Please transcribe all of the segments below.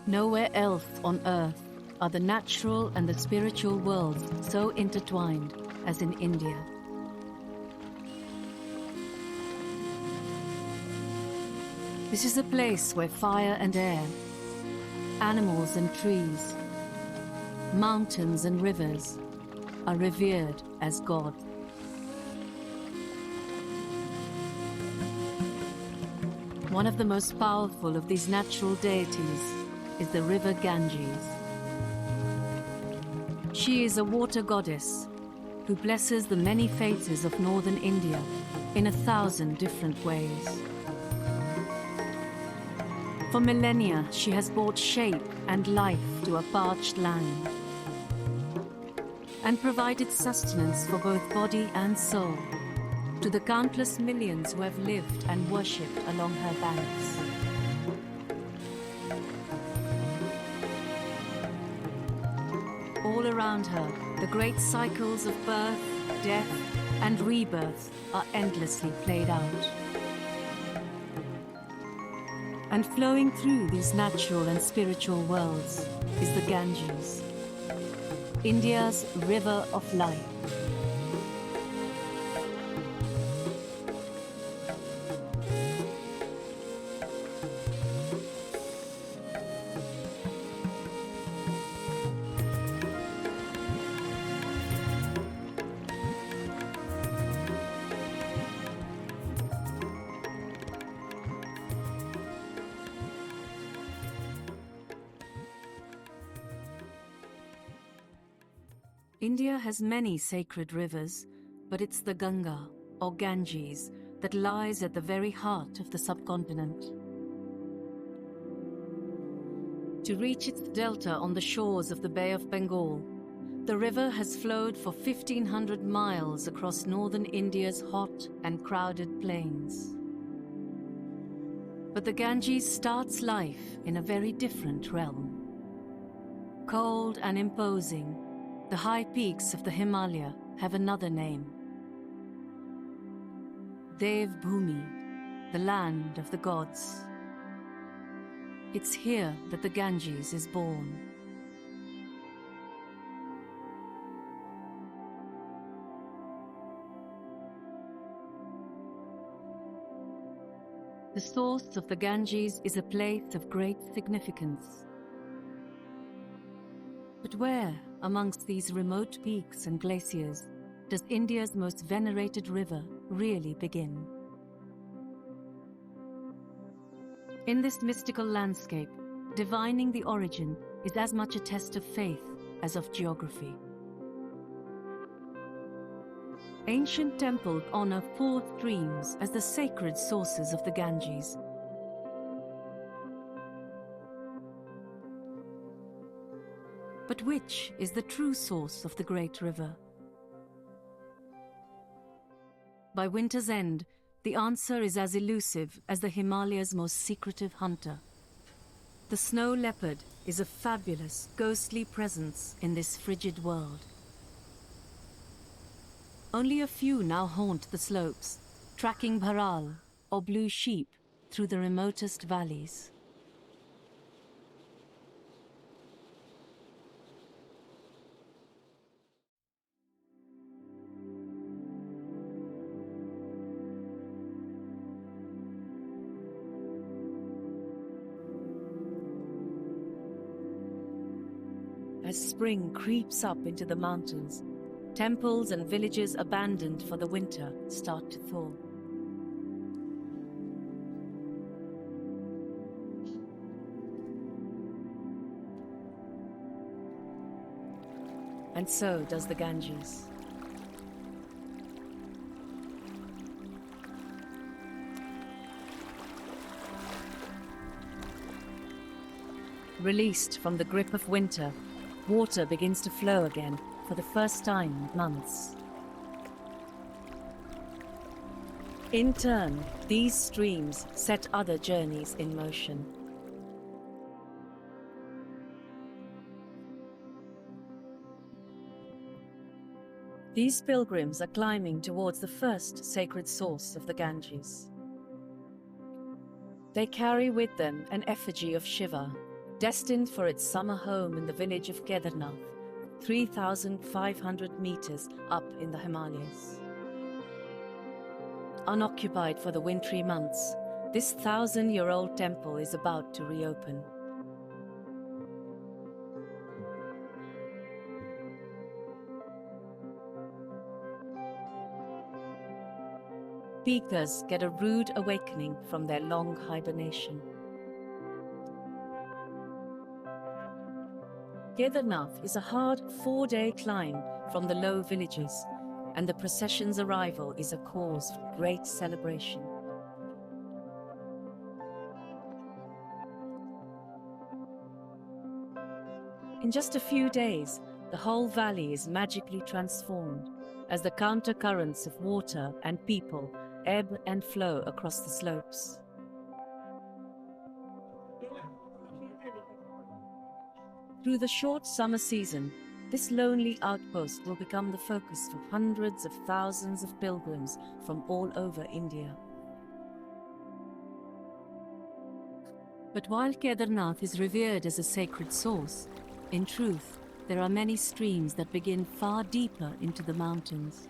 Nowhere else on Earth are the natural and the spiritual worlds so intertwined as in India. This is a place where fire and air, animals and trees, mountains and rivers are revered as God. One of the most powerful of these natural deities is the river Ganges. She is a water goddess who blesses the many faces of northern India in 1,000 different ways. For millennia, she has brought shape and life to a parched land and provided sustenance for both body and soul to the countless millions who have lived and worshipped along her banks. All around her, the great cycles of birth, death, and rebirth are endlessly played out. And flowing through these natural and spiritual worlds is the Ganges, India's river of life. India has many sacred rivers, but it's the Ganga, or Ganges, that lies at the very heart of the subcontinent. To reach its delta on the shores of the Bay of Bengal, the river has flowed for 1,500 miles across northern India's hot and crowded plains. But the Ganges starts life in a very different realm. Cold and imposing, the high peaks of the Himalaya have another name. Devbhumi, the land of the gods. It's here that the Ganges is born. The source of the Ganges is a place of great significance. But where, amongst these remote peaks and glaciers, does India's most venerated river really begin? In this mystical landscape, divining the origin is as much a test of faith as of geography. Ancient temples honor 4 streams as the sacred sources of the Ganges. But which is the true source of the great river? By winter's end, the answer is as elusive as the Himalayas' most secretive hunter. The snow leopard is a fabulous, ghostly presence in this frigid world. Only a few now haunt the slopes, tracking bharal, or blue sheep, through the remotest valleys. As spring creeps up into the mountains, temples and villages abandoned for the winter start to thaw. And so does the Ganges. Released from the grip of winter, water begins to flow again for the first time in months. In turn, these streams set other journeys in motion. These pilgrims are climbing towards the first sacred source of the Ganges. They carry with them an effigy of Shiva, Destined for its summer home in the village of Kedarnath, 3,500 meters up in the Himalayas. Unoccupied for the wintry months, this 1,000-year-old temple is about to reopen. Speakers get a rude awakening from their long hibernation. Kedarnath is a hard 4-day climb from the low villages, and the procession's arrival is a cause for great celebration. In just a few days, the whole valley is magically transformed as the counter-currents of water and people ebb and flow across the slopes. Through the short summer season, this lonely outpost will become the focus for hundreds of thousands of pilgrims from all over India. But while Kedarnath is revered as a sacred source, in truth, there are many streams that begin far deeper into the mountains.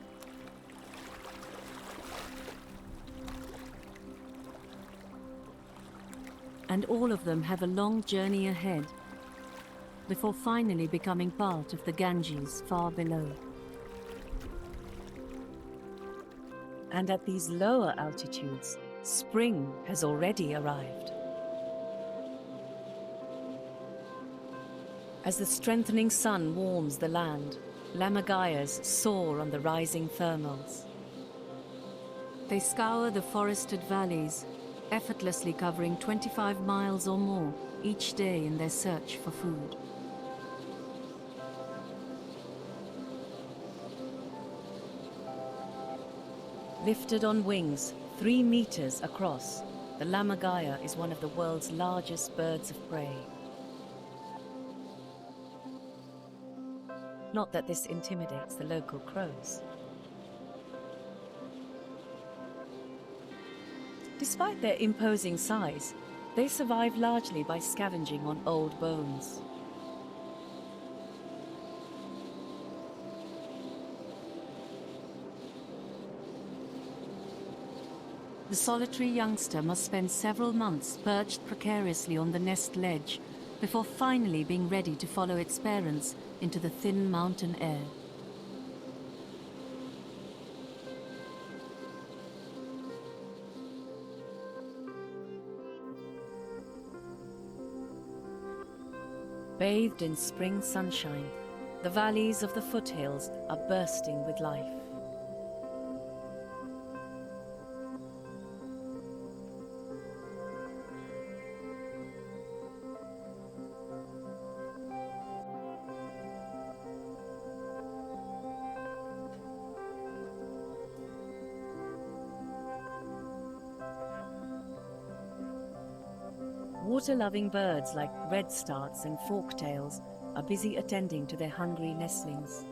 And all of them have a long journey ahead, before finally becoming part of the Ganges far below. And at these lower altitudes, spring has already arrived. As the strengthening sun warms the land, lammergeiers soar on the rising thermals. They scour the forested valleys, effortlessly covering 25 miles or more each day in their search for food. Lifted on wings 3 meters across, the lammergeier is one of the world's largest birds of prey. Not that this intimidates the local crows. Despite their imposing size, they survive largely by scavenging on old bones. The solitary youngster must spend several months perched precariously on the nest ledge before finally being ready to follow its parents into the thin mountain air. Bathed in spring sunshine, the valleys of the foothills are bursting with life. Water-loving birds like redstarts and forktails are busy attending to their hungry nestlings.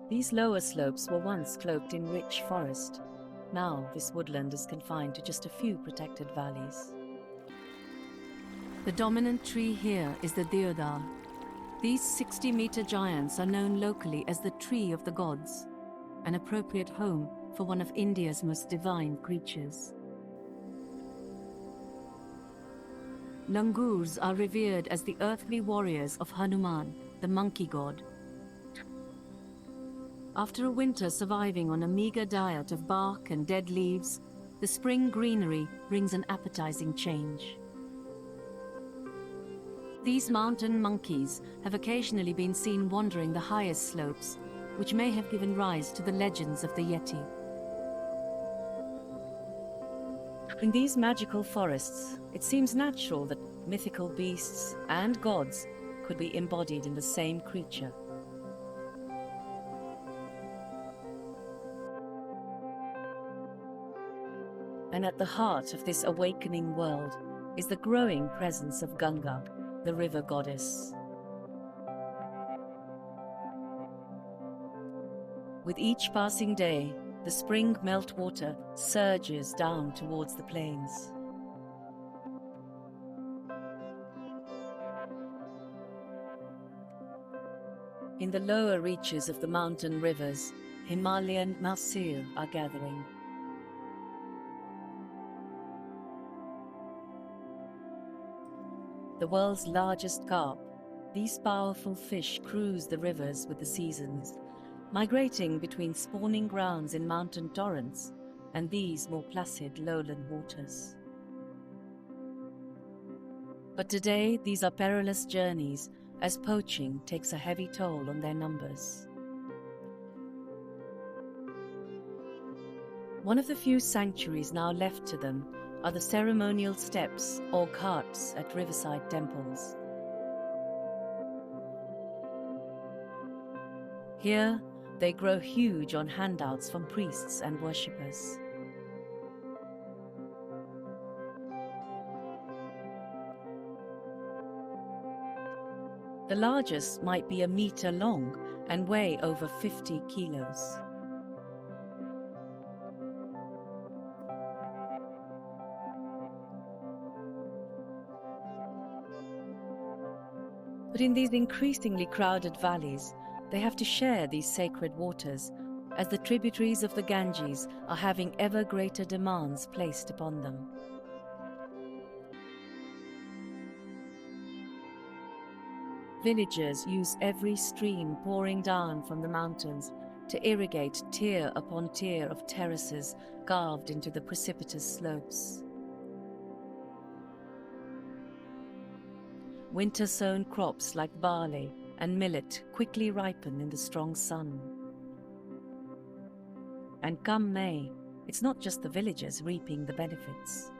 These lower slopes were once cloaked in rich forest. Now this woodland is confined to just a few protected valleys. The dominant tree here is the deodar. These 60-meter giants are known locally as the tree of the gods, an appropriate home for one of India's most divine creatures. Langurs are revered as the earthly warriors of Hanuman, the monkey god. After a winter surviving on a meager diet of bark and dead leaves, the spring greenery brings an appetizing change. These mountain monkeys have occasionally been seen wandering the highest slopes, which may have given rise to the legends of the Yeti. In these magical forests, it seems natural that mythical beasts and gods could be embodied in the same creature. And at the heart of this awakening world is the growing presence of Ganga, the river goddess. With each passing day, the spring meltwater surges down towards the plains. In the lower reaches of the mountain rivers, Himalayan Pastures are gathering. The world's largest carp, these powerful fish cruise the rivers with the seasons, migrating between spawning grounds in mountain torrents and these more placid lowland waters. But today, these are perilous journeys, as poaching takes a heavy toll on their numbers. One of the few sanctuaries now left to them are the ceremonial steps or ghats at riverside temples. Here, they grow huge on handouts from priests and worshippers. The largest might be a meter long and weigh over 50 kilos. But in these increasingly crowded valleys, they have to share these sacred waters, as the tributaries of the Ganges are having ever greater demands placed upon them. Villagers use every stream pouring down from the mountains to irrigate tier upon tier of terraces carved into the precipitous slopes. Winter-sown crops like barley and millet quickly ripen in the strong sun. And come May, it's not just the villagers reaping the benefits.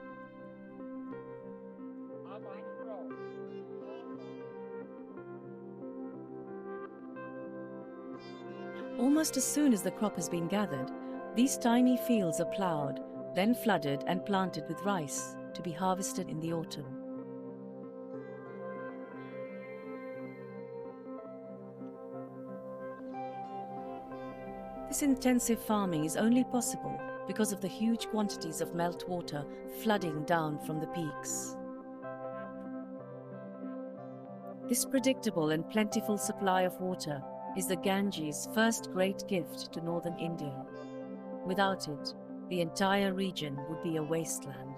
Almost as soon as the crop has been gathered, these tiny fields are ploughed, then flooded and planted with rice to be harvested in the autumn. This intensive farming is only possible because of the huge quantities of meltwater flooding down from the peaks. This predictable and plentiful supply of water is the Ganges' first great gift to northern India. Without it, the entire region would be a wasteland.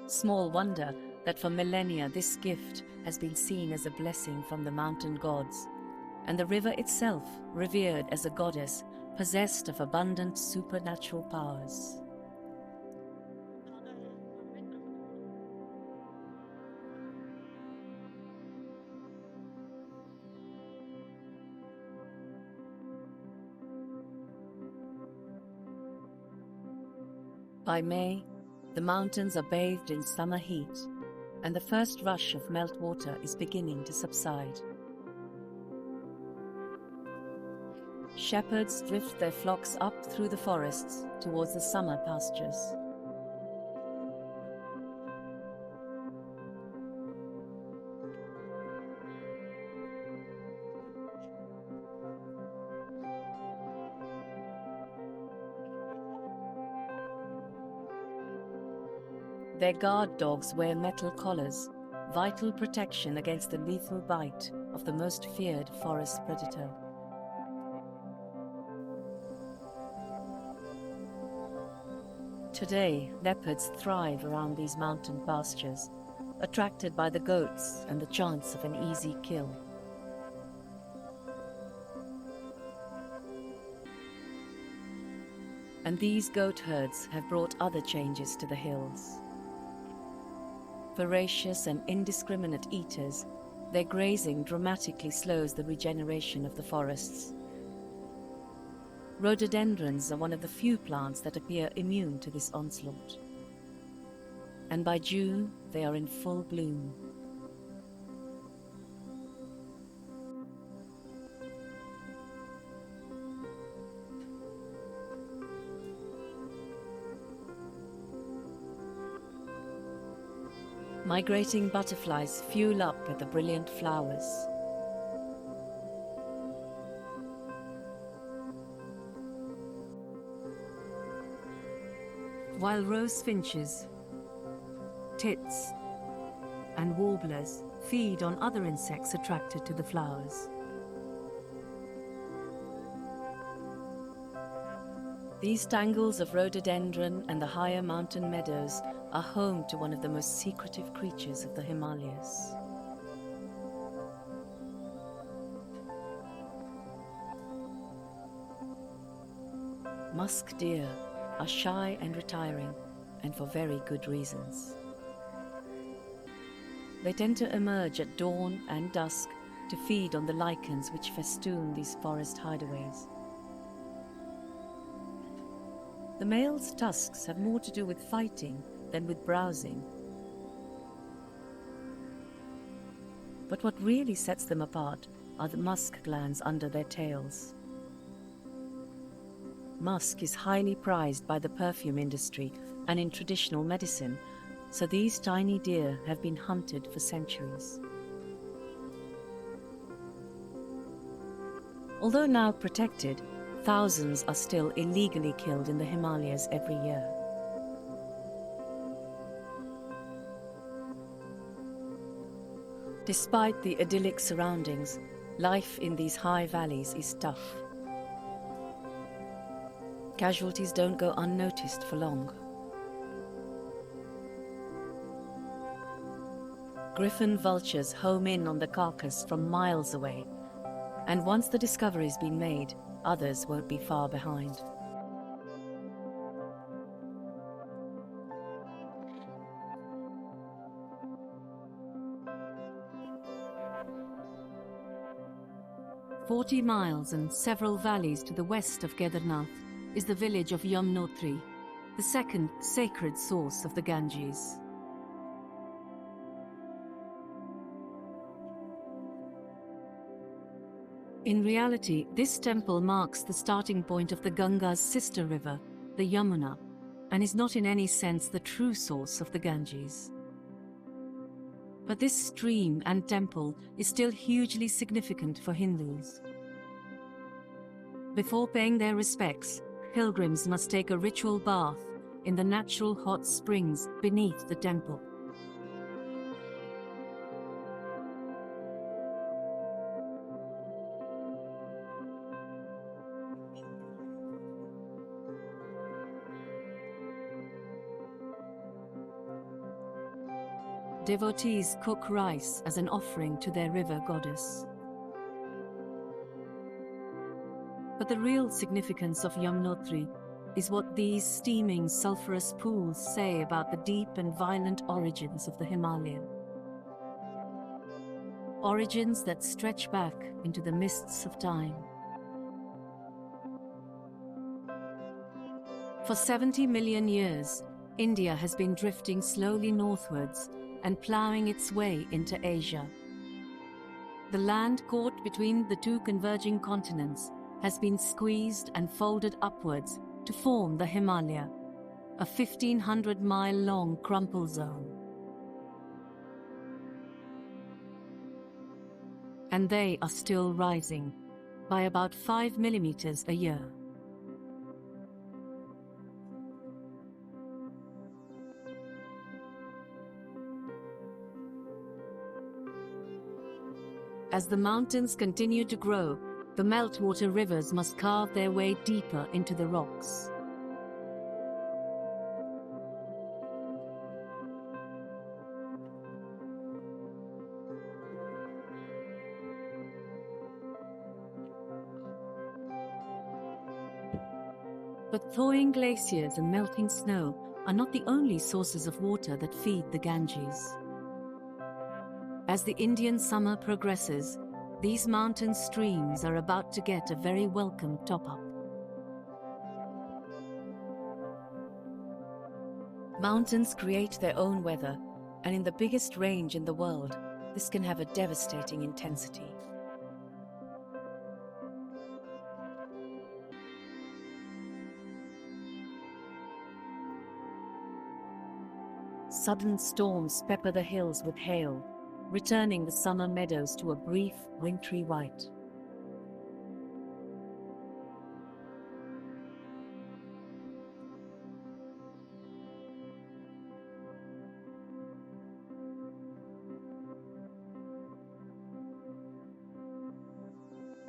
Small wonder that for millennia this gift has been seen as a blessing from the mountain gods, and the river itself revered as a goddess possessed of abundant supernatural powers. By May, the mountains are bathed in summer heat, and the first rush of meltwater is beginning to subside. Shepherds drift their flocks up through the forests towards the summer pastures. Their guard dogs wear metal collars, vital protection against the lethal bite of the most feared forest predator. Today, leopards thrive around these mountain pastures, attracted by the goats and the chance of an easy kill. And these goat herds have brought other changes to the hills. Voracious and indiscriminate eaters, their grazing dramatically slows the regeneration of the forests. Rhododendrons are one of the few plants that appear immune to this onslaught. And by June, they are in full bloom. Migrating butterflies fuel up at the brilliant flowers. While rose finches, tits, and warblers feed on other insects attracted to the flowers. These tangles of rhododendron and the higher mountain meadows are home to one of the most secretive creatures of the Himalayas. Musk deer are shy and retiring, and for very good reasons. They tend to emerge at dawn and dusk to feed on the lichens which festoon these forest hideaways. The male's tusks have more to do with fighting than with browsing. But what really sets them apart are the musk glands under their tails. Musk is highly prized by the perfume industry and in traditional medicine, so these tiny deer have been hunted for centuries. Although now protected, thousands are still illegally killed in the Himalayas every year. Despite the idyllic surroundings, life in these high valleys is tough. Casualties don't go unnoticed for long. Griffon vultures home in on the carcass from miles away, and once the discovery's been made, others won't be far behind. "40 miles and several valleys to the west of Kedarnath is the village of Yamunotri, the second sacred source of the Ganges. In reality, this temple marks the starting point of the Ganga's sister river, the Yamuna, and is not in any sense the true source of the Ganges. But this stream and temple is still hugely significant for Hindus. Before paying their respects, pilgrims must take a ritual bath in the natural hot springs beneath the temple. Devotees cook rice as an offering to their river goddess. But the real significance of Yamunotri is what these steaming sulphurous pools say about the deep and violent origins of the Himalayan. Origins that stretch back into the mists of time. For 70 million years, India has been drifting slowly northwards and ploughing its way into Asia. The land caught between the two converging continents has been squeezed and folded upwards to form the Himalaya, a 1,500-mile-long crumple zone. And they are still rising, by about 5 millimeters a year. As the mountains continue to grow, the meltwater rivers must carve their way deeper into the rocks. But thawing glaciers and melting snow are not the only sources of water that feed the Ganges. As the Indian summer progresses, these mountain streams are about to get a very welcome top-up. Mountains create their own weather, and in the biggest range in the world, this can have a devastating intensity. sudden storms pepper the hills with hail, returning the summer meadows to a brief, wintry white.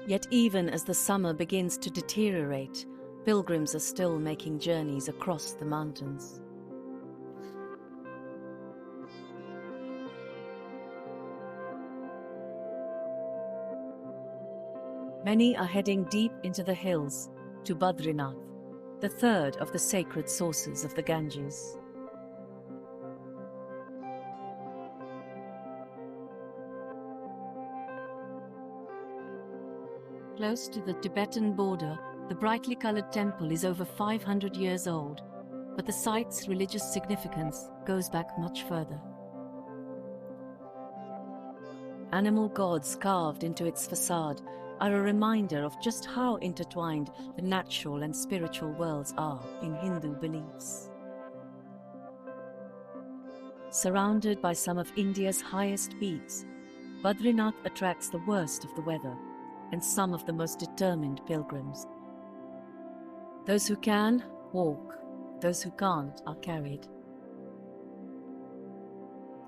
Yet even as the summer begins to deteriorate, pilgrims are still making journeys across the mountains. Many are heading deep into the hills to Badrinath, the third of the sacred sources of the Ganges. Close to the Tibetan border, the brightly colored temple is over 500 years old, but the site's religious significance goes back much further. Animal gods carved into its facade are a reminder of just how intertwined the natural and spiritual worlds are in Hindu beliefs. Surrounded by some of India's highest peaks, Badrinath attracts the worst of the weather and some of the most determined pilgrims. Those who can, walk. Those who can't are carried.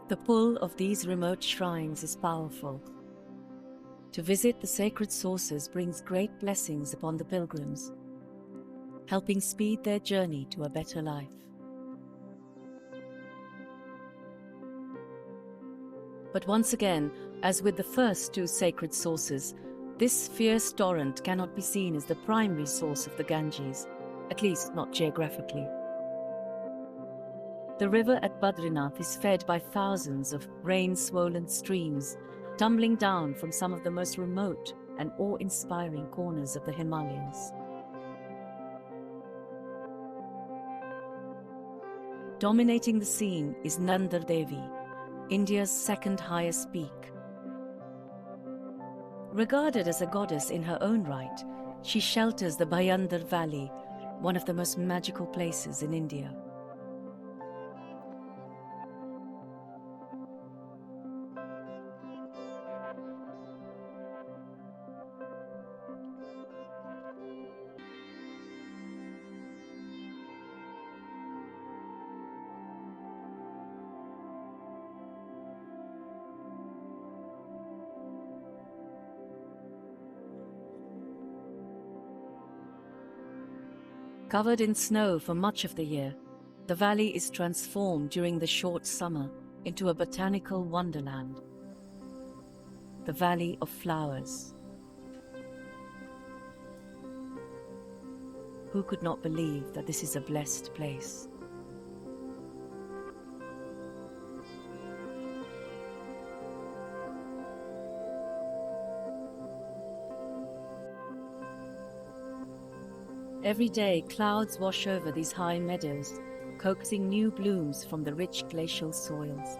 The pull of these remote shrines is powerful. To visit the sacred sources brings great blessings upon the pilgrims, helping speed their journey to a better life. But once again, as with the first two sacred sources, this fierce torrent cannot be seen as the primary source of the Ganges, at least not geographically. The river at Badrinath is fed by thousands of rain-swollen streams, tumbling down from some of the most remote and awe-inspiring corners of the Himalayas. Dominating the scene is Nanda Devi, India's second highest peak. Regarded as a goddess in her own right, she shelters the Bhayandar Valley, one of the most magical places in India. Covered in snow for much of the year, the valley is transformed during the short summer into a botanical wonderland. The Valley of Flowers. Who could not believe that this is a blessed place? Every day, clouds wash over these high meadows, coaxing new blooms from the rich glacial soils.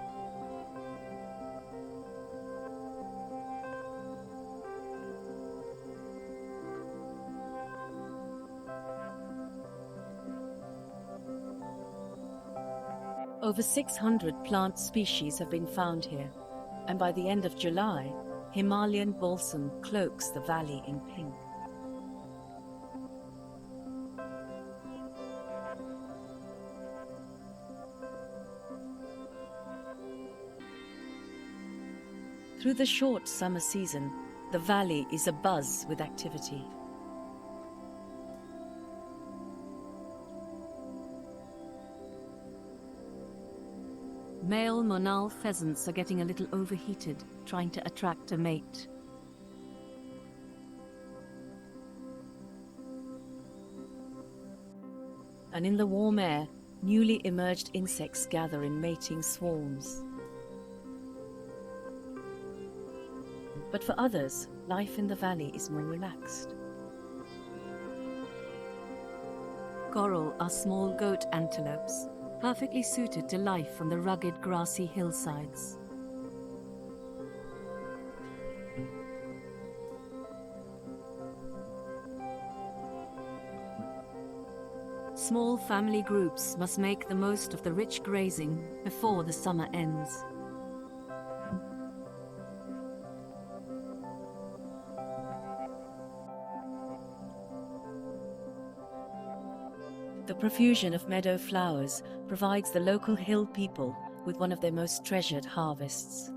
Over 600 plant species have been found here, and by the end of July, Himalayan balsam cloaks the valley in pink. Through the short summer season, the valley is abuzz with activity. Male monal pheasants are getting a little overheated, trying to attract a mate. And in the warm air, newly emerged insects gather in mating swarms. But for others, life in the valley is more relaxed. Coral are small goat antelopes, perfectly suited to life on the rugged grassy hillsides. Small family groups must make the most of the rich grazing before the summer ends. The profusion of meadow flowers provides the local hill people with one of their most treasured harvests.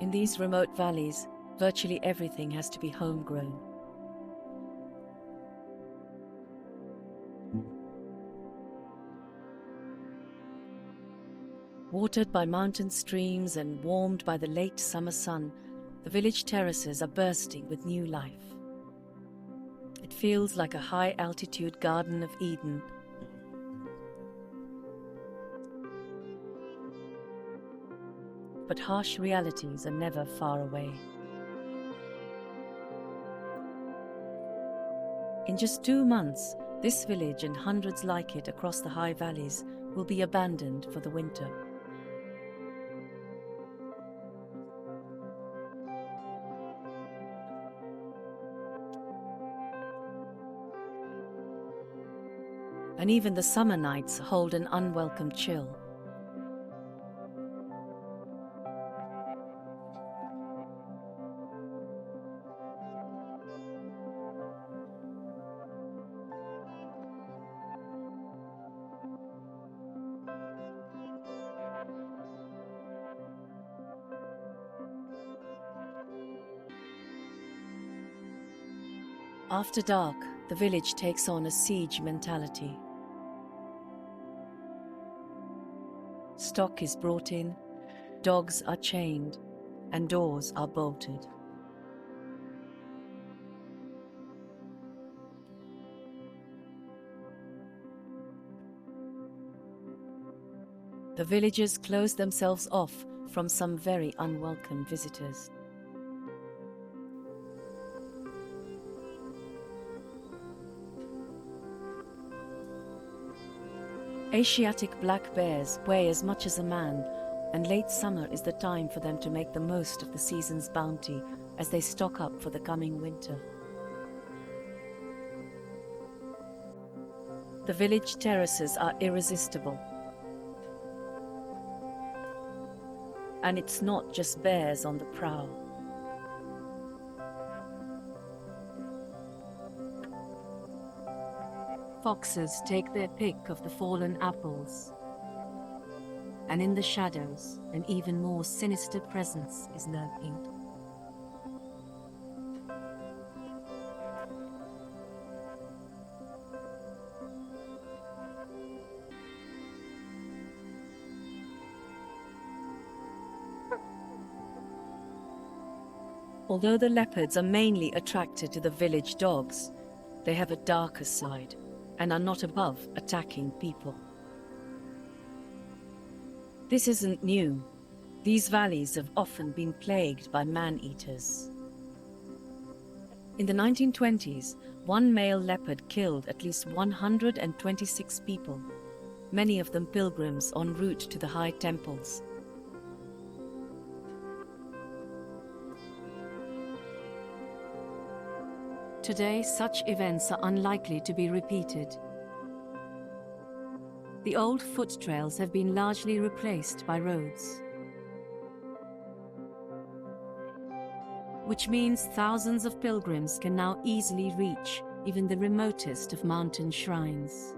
In these remote valleys, virtually everything has to be homegrown. Watered by mountain streams and warmed by the late summer sun, the village terraces are bursting with new life. It feels like a high-altitude Garden of Eden. But harsh realities are never far away. In just 2 months, this village and hundreds like it across the high valleys will be abandoned for the winter. And even the summer nights hold an unwelcome chill. After dark, the village takes on a siege mentality. Stock is brought in, dogs are chained, and doors are bolted. The villagers close themselves off from some very unwelcome visitors. Asiatic black bears weigh as much as a man, and late summer is the time for them to make the most of the season's bounty as they stock up for the coming winter. The village terraces are irresistible. And it's not just bears on the prowl. Foxes take their pick of the fallen apples. And in the shadows, an even more sinister presence is lurking. Although the leopards are mainly attracted to the village dogs, they have a darker side and are not above attacking people. This isn't new. These valleys have often been plagued by man-eaters. In the 1920s, one male leopard killed at least 126 people, many of them pilgrims en route to the high temples. Today, such events are unlikely to be repeated. The old foot trails have been largely replaced by roads, which means thousands of pilgrims can now easily reach even the remotest of mountain shrines.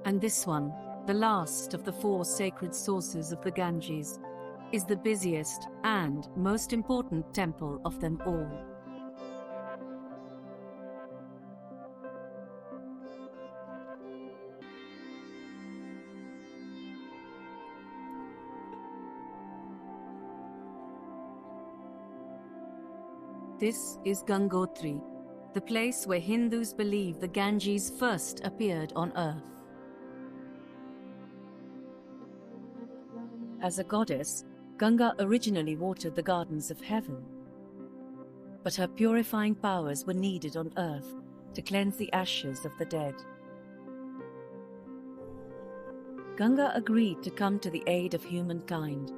And this one, the last of the 4 sacred sources of the Ganges, is the busiest and most important temple of them all. This is Gangotri, the place where Hindus believe the Ganges first appeared on earth. As a goddess, Ganga originally watered the gardens of heaven. but her purifying powers were needed on earth to cleanse the ashes of the dead. Ganga agreed to come to the aid of humankind,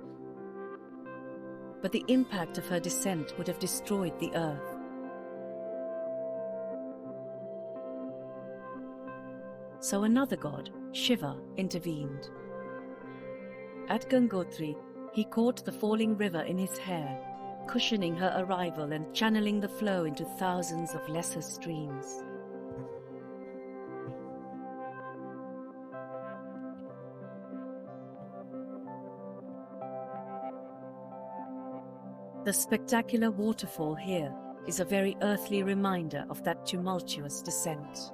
but the impact of her descent would have destroyed the earth. So another god, Shiva, intervened. At Gangotri, he caught the falling river in his hair, cushioning her arrival and channeling the flow into thousands of lesser streams. The spectacular waterfall here is a very earthly reminder of that tumultuous descent.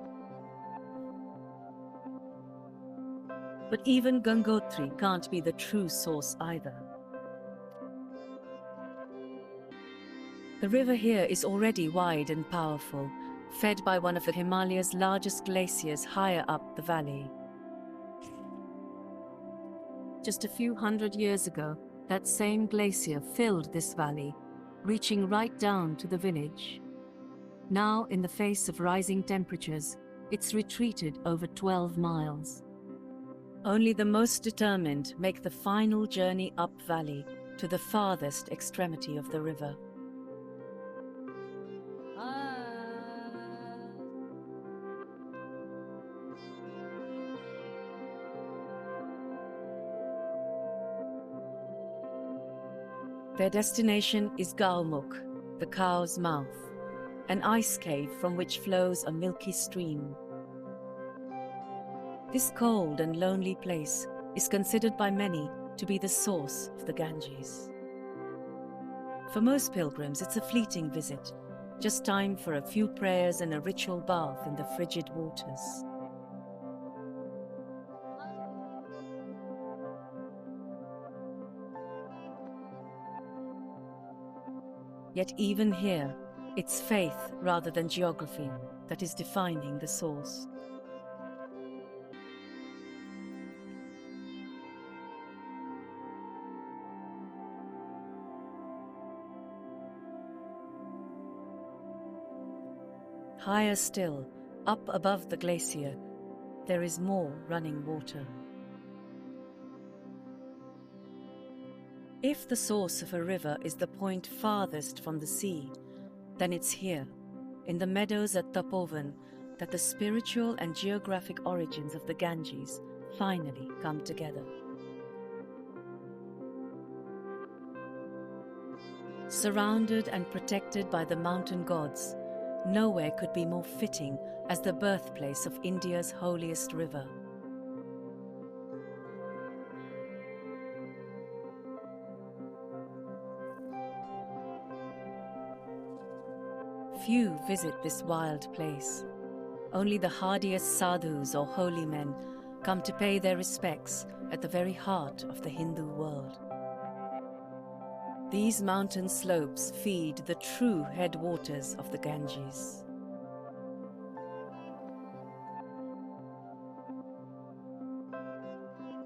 But even Gangotri can't be the true source either. The river here is already wide and powerful, fed by one of the Himalayas' largest glaciers higher up the valley. Just a few hundred years ago, that same glacier filled this valley, reaching right down to the village. Now, in the face of rising temperatures, it's retreated over 12 miles. Only the most determined make the final journey up valley to the farthest extremity of the river. Their destination is Gaumukh, the cow's mouth, an ice cave from which flows a milky stream. This cold and lonely place is considered by many to be the source of the Ganges. For most pilgrims, it's a fleeting visit, just time for a few prayers and a ritual bath in the frigid waters. Yet even here, it's faith rather than geography that is defining the source. Higher still, up above the glacier, there is more running water. If the source of a river is the point farthest from the sea, then it's here, in the meadows at Tapovan, that the spiritual and geographic origins of the Ganges finally come together. Surrounded and protected by the mountain gods, nowhere could be more fitting as the birthplace of India's holiest river. Few visit this wild place. Only the hardiest sadhus or holy men come to pay their respects at the very heart of the Hindu world. These mountain slopes feed the true headwaters of the Ganges.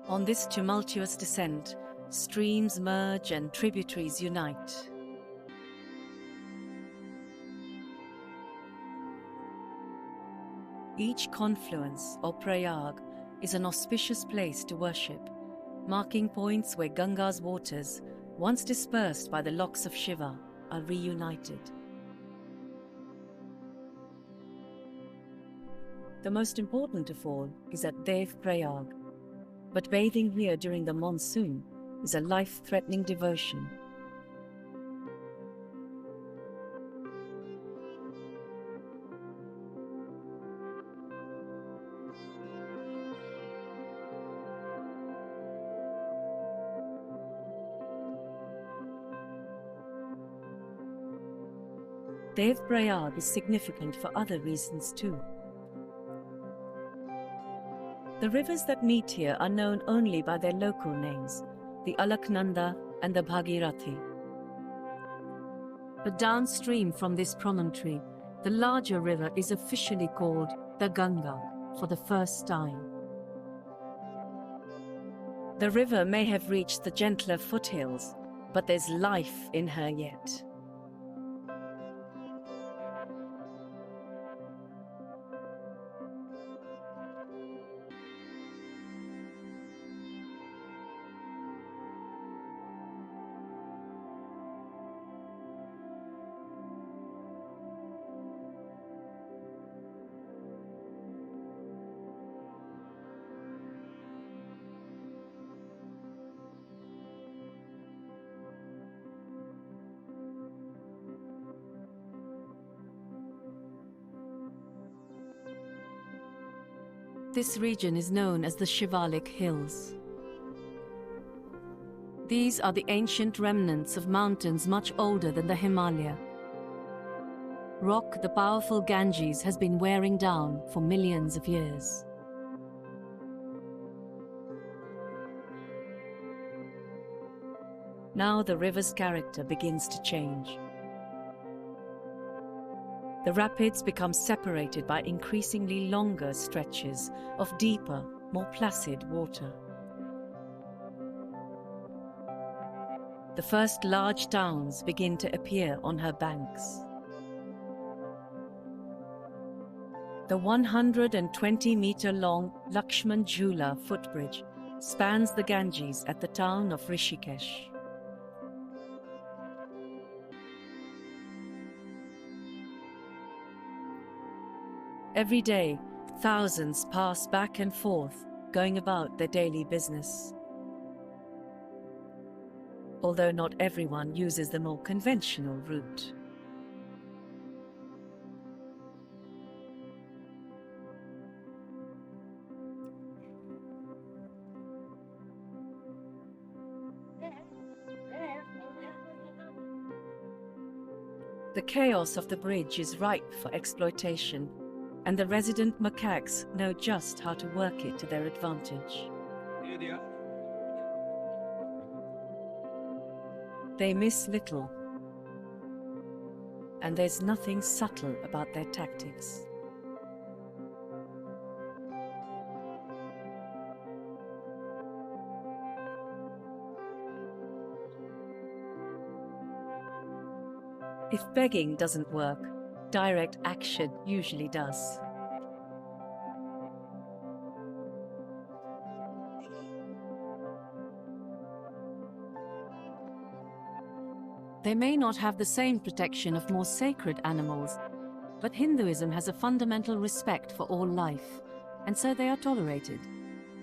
On this tumultuous descent, streams merge and tributaries unite. Each confluence, or prayag, is an auspicious place to worship, marking points where Ganga's waters, once dispersed by the locks of Shiva, are reunited. The most important of all is at Devprayag, but bathing here during the monsoon is a life-threatening devotion. Devprayag is significant for other reasons too. The rivers that meet here are known only by their local names, the Alaknanda and the Bhagirathi. But downstream from this promontory, the larger river is officially called the Ganga for the first time. The river may have reached the gentler foothills, but there's life in her yet. This region is known as the Shivalik Hills. These are the ancient remnants of mountains much older than the Himalaya. Rock the powerful Ganges has been wearing down for millions of years. Now the river's character begins to change. The rapids become separated by increasingly longer stretches of deeper, more placid water. The first large towns begin to appear on her banks. The 120-meter-long Lakshman Jhula footbridge spans the Ganges at the town of Rishikesh. Every day, thousands pass back and forth, going about their daily business. Although not everyone uses the more conventional route. The chaos of the bridge is ripe for exploitation, and the resident macaques know just how to work it to their advantage. They miss little, and there's nothing subtle about their tactics. If begging doesn't work, direct action usually does. They may not have the same protection of more sacred animals, but Hinduism has a fundamental respect for all life, and so they are tolerated.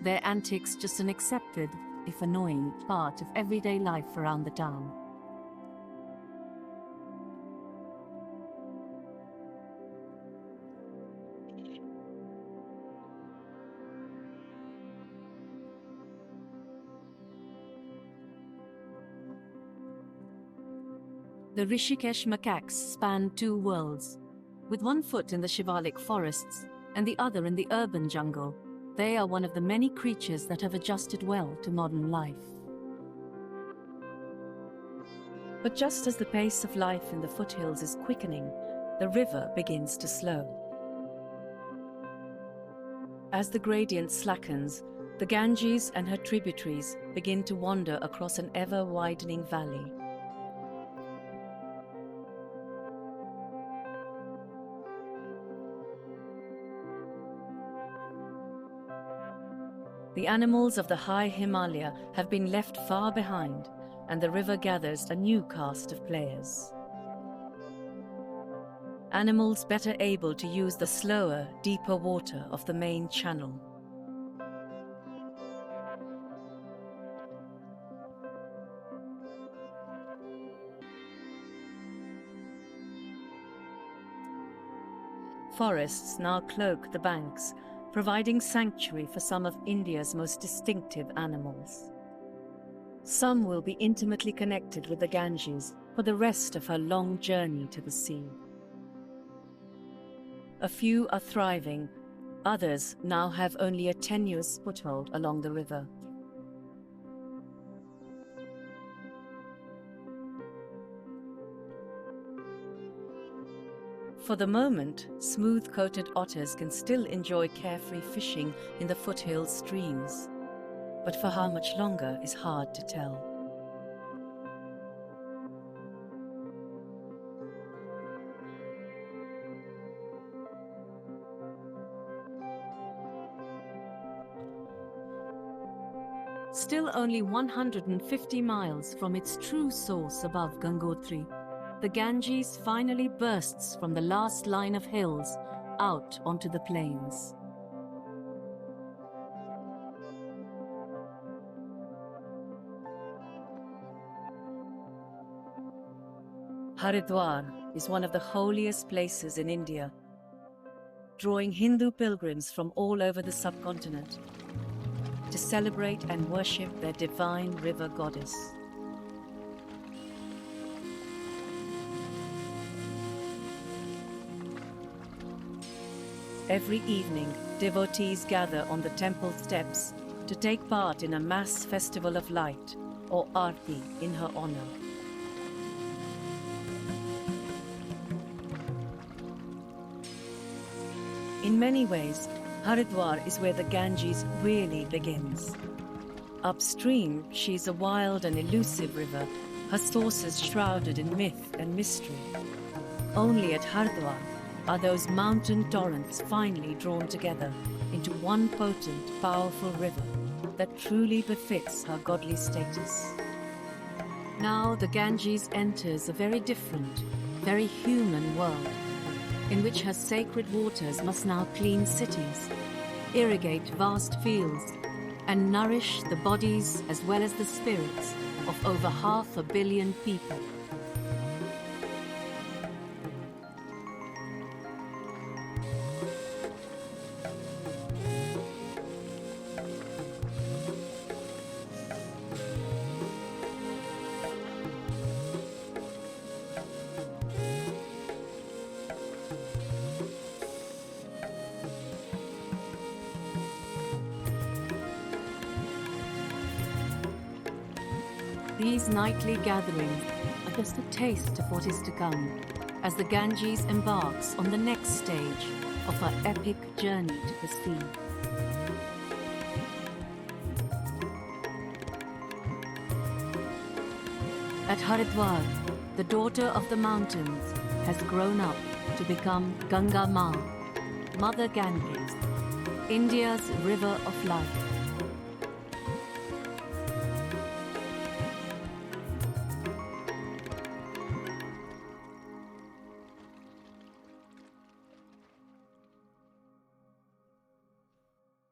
Their antics just an accepted, if annoying, part of everyday life around the town. The Rishikesh macaques span two worlds. With one foot in the Shivalik forests and the other in the urban jungle, they are one of the many creatures that have adjusted well to modern life. But just as the pace of life in the foothills is quickening, the river begins to slow. As the gradient slackens, the Ganges and her tributaries begin to wander across an ever-widening valley. The animals of the high Himalaya have been left far behind, and the river gathers a new cast of players. Animals better able to use the slower, deeper water of the main channel. Forests now cloak the banks, providing sanctuary for some of India's most distinctive animals. Some will be intimately connected with the Ganges for the rest of her long journey to the sea. A few are thriving, others now have only a tenuous foothold along the river. For the moment, smooth-coated otters can still enjoy carefree fishing in the foothill streams, but for how much longer is hard to tell. Still only 150 miles from its true source above Gangotri, the Ganges finally bursts from the last line of hills out onto the plains. Haridwar is one of the holiest places in India. drawing Hindu pilgrims from all over the subcontinent to celebrate and worship their divine river goddess. Every evening, devotees gather on the temple steps to take part in a mass festival of light, or Aarti, in her honor. In many ways, Haridwar is where the Ganges really begins. Upstream, she is a wild and elusive river, her sources shrouded in myth and mystery. Only at Haridwar are those mountain torrents finally drawn together into one potent, powerful river that truly befits her godly status. Now the Ganges enters a very different, very human world, in which her sacred waters must now clean cities, irrigate vast fields, and nourish the bodies as well as the spirits of over 500 million people. These nightly gatherings are just a taste of what is to come, as the Ganges embarks on the next stage of her epic journey to the sea. At Haridwar, the daughter of the mountains has grown up to become Ganga Ma, Mother Ganges, India's river of life.